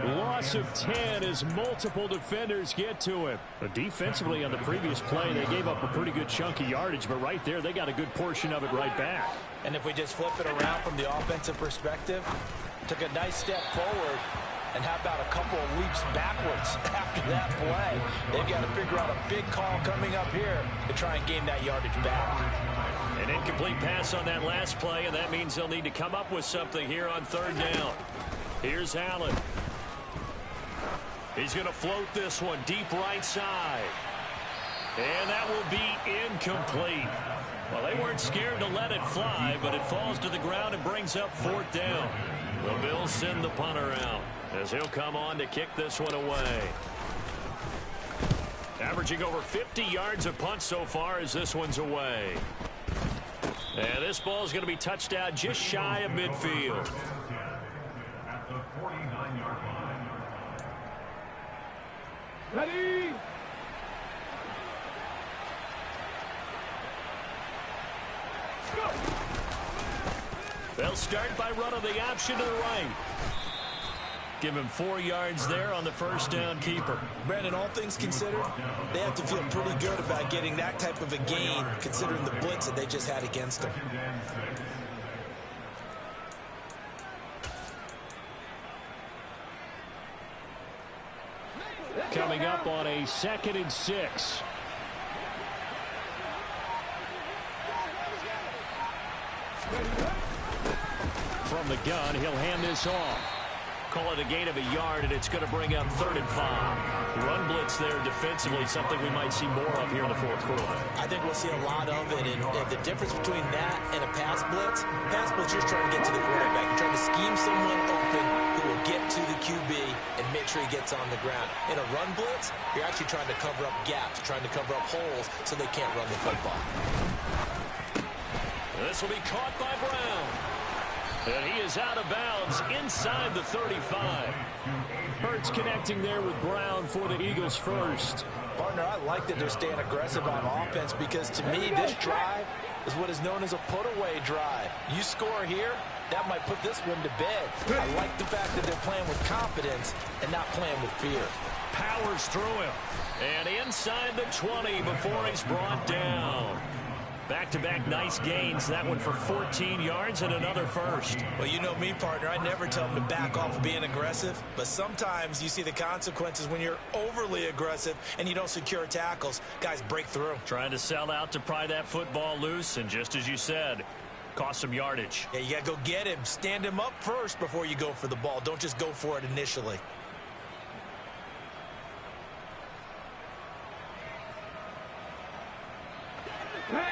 Loss of 10 as multiple defenders get to him. But defensively on the previous play, they gave up a pretty good chunk of yardage, but right there, they got a good portion of it right back. And if we just flip it around from the offensive perspective, took a nice step forward, and how about a couple of leaps backwards after that play? They've got to figure out a big call coming up here to try and gain that yardage back. An incomplete pass on that last play, and that means they'll need to come up with something here on 3rd down. Here's Allen. He's going to float this one deep right side. And that will be incomplete. Well, they weren't scared to let it fly, but it falls to the ground and brings up 4th down. The Bills send the punter out as he'll come on to kick this one away. Averaging over 50 yards a punt so far as this one's away. And this ball is going to be touched out just shy of midfield. At the 49-yard line. Ready? Go! They'll start by running the option to the right. Give him 4 yards there on the first down keeper. Brandon, all things considered, they have to feel pretty good about getting that type of a gain, considering the blitz that they just had against them. Coming up on a 2nd and 6. From the gun, he'll hand this off. Call it a gain of a yard, and it's going to bring up 3rd and 5. Run blitz there defensively, something we might see more of here in the 4th quarter. I think we'll see a lot of it, and the difference between that and a pass blitz you're just trying to get to the quarterback. You're trying to scheme someone open who will get to the QB and make sure he gets on the ground. In a run blitz, you're actually trying to cover up gaps, trying to cover up holes so they can't run the football. This will be caught by Brown. And he is out of bounds inside the 35. Hurts connecting there with Brown for the Eagles first. Partner, I like that they're staying aggressive on offense because to me, this drive is what is known as a put-away drive. You score here, that might put this one to bed. I like the fact that they're playing with confidence and not playing with fear. Powers through him. And inside the 20 before he's brought down. Back-to-back nice gains. That one for 14 yards and another first. Well, you know me, partner. I never tell them to back off of being aggressive. But sometimes you see the consequences when you're overly aggressive and you don't secure tackles. Guys break through. Trying to sell out to pry that football loose. And just as you said, cost some yardage. Yeah, you got to go get him. Stand him up first before you go for the ball. Don't just go for it initially.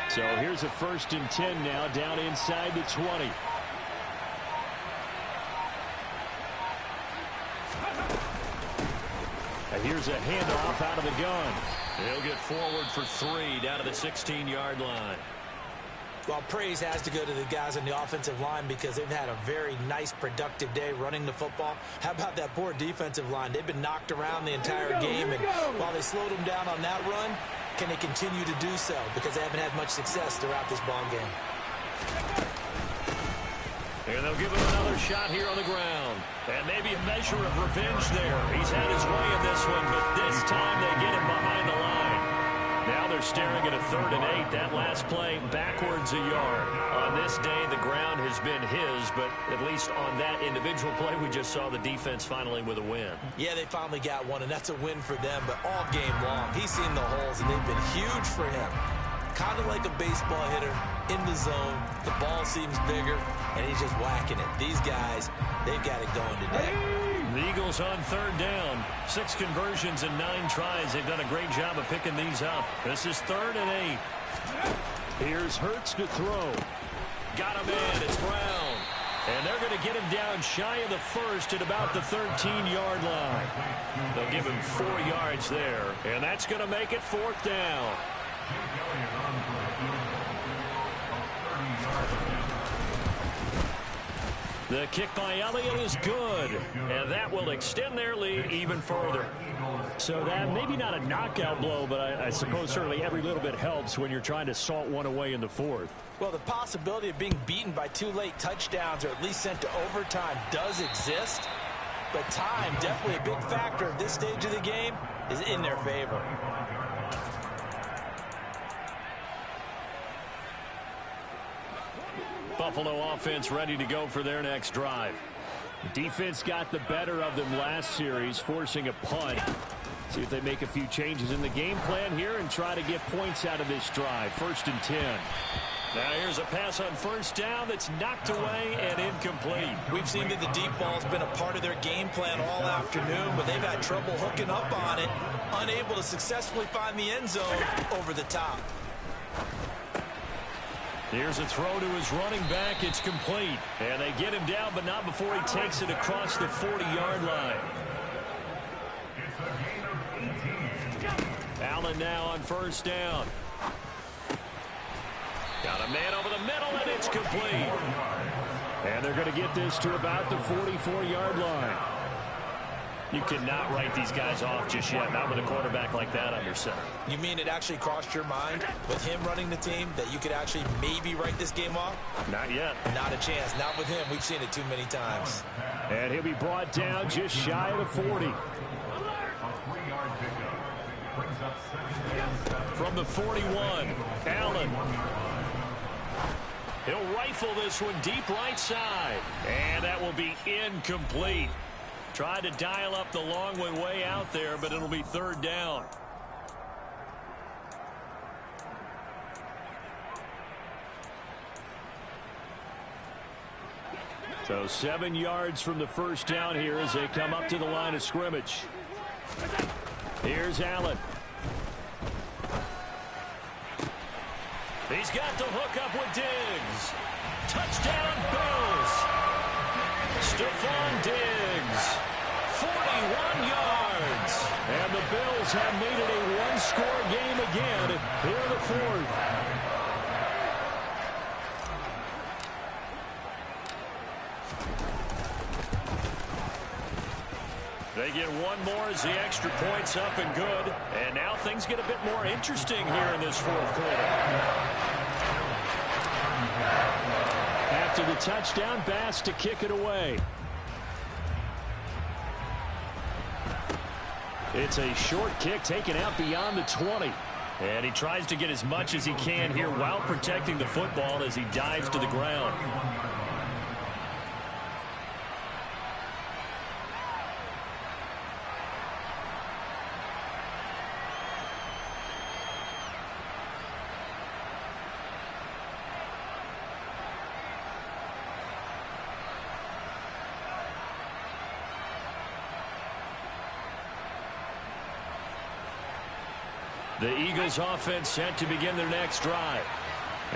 So here's a 1st and 10 now down inside the 20. And here's a handoff out of the gun. He'll get forward for 3 down to the 16-yard line. Well, praise has to go to the guys on the offensive line because they've had a very nice, productive day running the football. How about that poor defensive line? They've been knocked around the entire game, and while they slowed them down on that run, can they continue to do so? Because they haven't had much success throughout this ball game. And they'll give him another shot here on the ground. And maybe a measure of revenge there. He's had his way in this one, but this time they get him behind the line. Now they're staring at a 3rd and 8. That last play backwards a yard. On this day, the ground has been his, but at least on that individual play, we just saw the defense finally with a win. Yeah, they finally got one, and that's a win for them, but all game long, he's seen the holes, and they've been huge for him. Kind of like a baseball hitter in the zone. The ball seems bigger, and he's just whacking it. These guys, they've got it going today. The Eagles on 3rd down. 6 conversions and 9 tries. They've done a great job of picking these up. This is 3rd and 8. Here's Hurts to throw. Got him in. It's Brown. And they're going to get him down shy of the 1st at about the 13-yard line. They'll give him 4 yards there. And that's going to make it 4th down. The kick by Elliott is good, and that will extend their lead even further. So that maybe not a knockout blow, but I suppose certainly every little bit helps when you're trying to salt one away in the 4th. Well, the possibility of being beaten by 2 late touchdowns or at least sent to overtime does exist, but time, definitely a big factor at this stage of the game, is in their favor. Buffalo offense ready to go for their next drive. Defense got the better of them last series, forcing a punt. See if they make a few changes in the game plan here and try to get points out of this drive. 1st and 10. Now here's a pass on 1st down that's knocked away and incomplete. We've seen that the deep ball's been a part of their game plan all afternoon, but they've had trouble hooking up on it, unable to successfully find the end zone over the top. Here's a throw to his running back. It's complete. And they get him down, but not before he takes it across the 40-yard line. Allen now on 1st down. Got a man over the middle, and it's complete. And they're going to get this to about the 44-yard line. You cannot write these guys off just yet, not with a quarterback like that under center. You mean it actually crossed your mind with him running the team that you could actually maybe write this game off? Not yet. Not a chance. Not with him. We've seen it too many times. And he'll be brought down just shy of the 40. A 3-yard pickup. Brings up 2nd. From the 41, Allen. He'll rifle this one deep right side. And that will be incomplete. Tried to dial up the long way out there, but it'll be 3rd down. So 7 yards from the first down here as they come up to the line of scrimmage. Here's Allen. He's got the hook up with Diggs. Touchdown, Bills. Stephon Diggs, 41 yards. And the Bills have made it a one-score game again here in the 4th. They get one more as the extra point's up and good. And now things get a bit more interesting here in this 4th quarter. After the touchdown, Bass to kick it away. It's a short kick taken out beyond the 20. And he tries to get as much as he can here while protecting the football as he dives to the ground. The Eagles offense set to begin their next drive.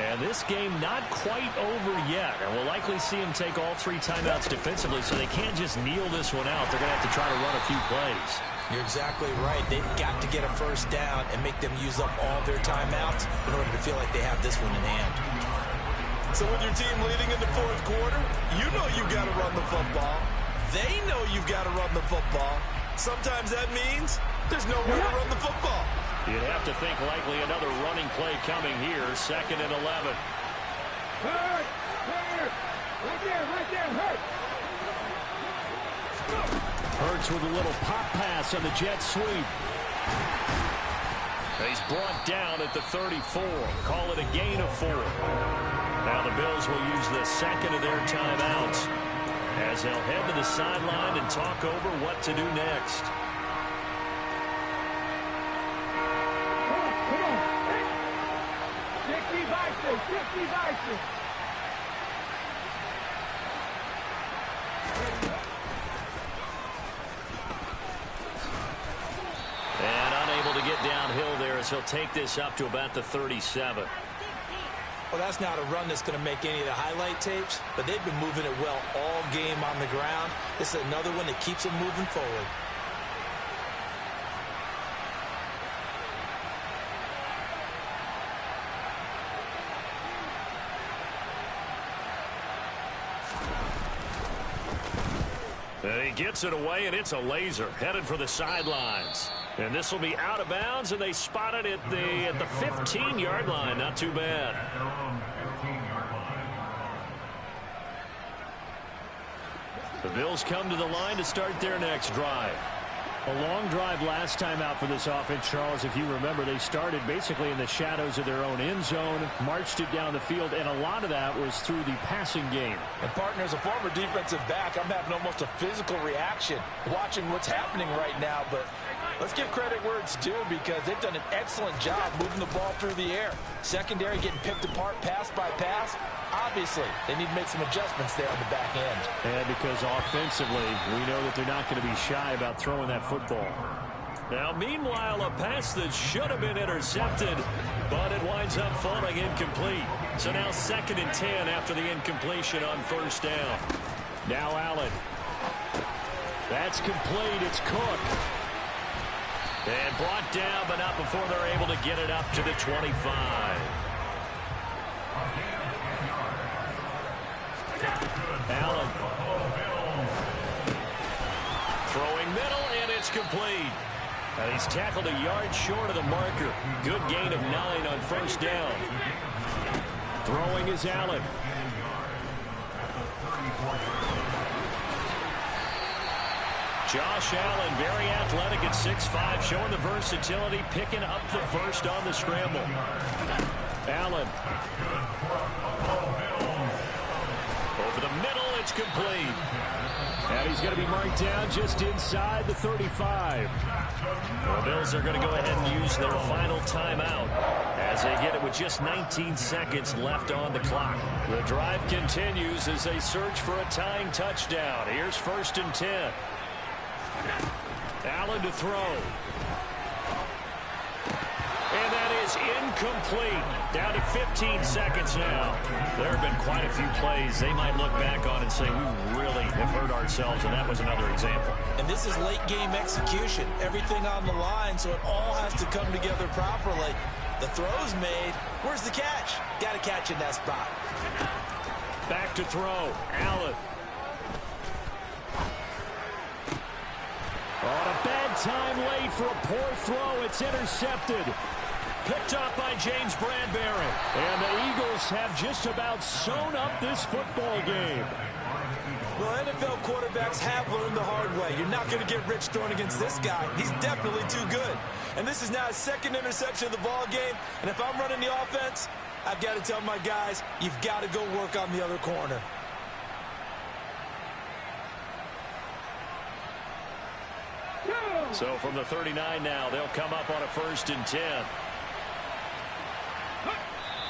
And this game not quite over yet. And we'll likely see them take all 3 timeouts defensively, so they can't just kneel this one out. They're going to have to try to run a few plays. You're exactly right. They've got to get a first down and make them use up all their timeouts in order to feel like they have this one in hand. So with your team leading in the 4th quarter, you know you've got to run the football. They know you've got to run the football. Sometimes that means there's nowhere to run the football. You'd have to think likely another running play coming here, 2nd and 11. Hurt! Right there, hurt! Hurts with a little pop pass on the jet sweep. He's brought down at the 34. Call it a gain of 4. Now the Bills will use the 2nd of their timeouts as they'll head to the sideline and talk over what to do next. And unable to get downhill there as he'll take this up to about the 37. Well, that's not a run that's going to make any of the highlight tapes, but they've been moving it well all game on the ground. This is another one that keeps them moving forward. And he gets it away, and it's a laser headed for the sidelines. And this will be out of bounds, and they spot it at the 15-yard line. Not too bad. At their own 15-yard line. The Bills come to the line to start their next drive. A long drive last time out for this offense, Charles. If you remember, they started basically in the shadows of their own end zone, marched it down the field, and a lot of that was through the passing game. And, partner, as a former defensive back, I'm having almost a physical reaction watching what's happening right now. But let's give credit where it's due, because they've done an excellent job moving the ball through the air. Secondary getting picked apart pass by pass. Obviously, they need to make some adjustments there on the back end. And because offensively, we know that they're not going to be shy about throwing that football. Now, meanwhile, a pass that should have been intercepted, but it winds up falling incomplete. So now 2nd and 10 after the incompletion on first down. Now Allen. That's complete. It's Cook. And brought down, but not before they're able to get it up to the 25. Allen. Throwing middle, complete. And he's tackled a yard short of the marker. Good gain of 9 on first down. Throwing is Allen. Josh Allen, very athletic at 6'5", showing the versatility, picking up the first on the scramble. Allen. Over the middle, it's complete. And he's going to be marked down just inside the 35. The Bills are going to go ahead and use their final timeout as they get it with just 19 seconds left on the clock. The drive continues as they search for a tying touchdown. Here's 1st and 10. Allen to throw. And that is incomplete. Down to 15 seconds now. There have been quite a few plays they might look back on and say, we really have hurt ourselves, and that was another example. And this is late game execution. Everything on the line, so it all has to come together properly. The throw's made. Where's the catch? Got to catch in that spot. Back to throw. Allen. On a bad time late for a poor throw. It's intercepted. Picked up by James Bradbury. And the Eagles have just about sewn up this football game. Well, NFL quarterbacks have learned the hard way. You're not going to get rich throwing against this guy. He's definitely too good. And this is now his 2nd interception of the ball game. And if I'm running the offense, I've got to tell my guys, you've got to go work on the other corner. So from the 39 now, they'll come up on a 1st and 10.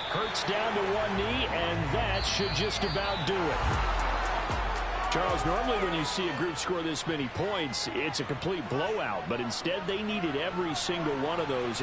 Hurts down to one knee, and that should just about do it. Charles, normally when you see a group score this many points, it's a complete blowout, but instead they needed every single one of those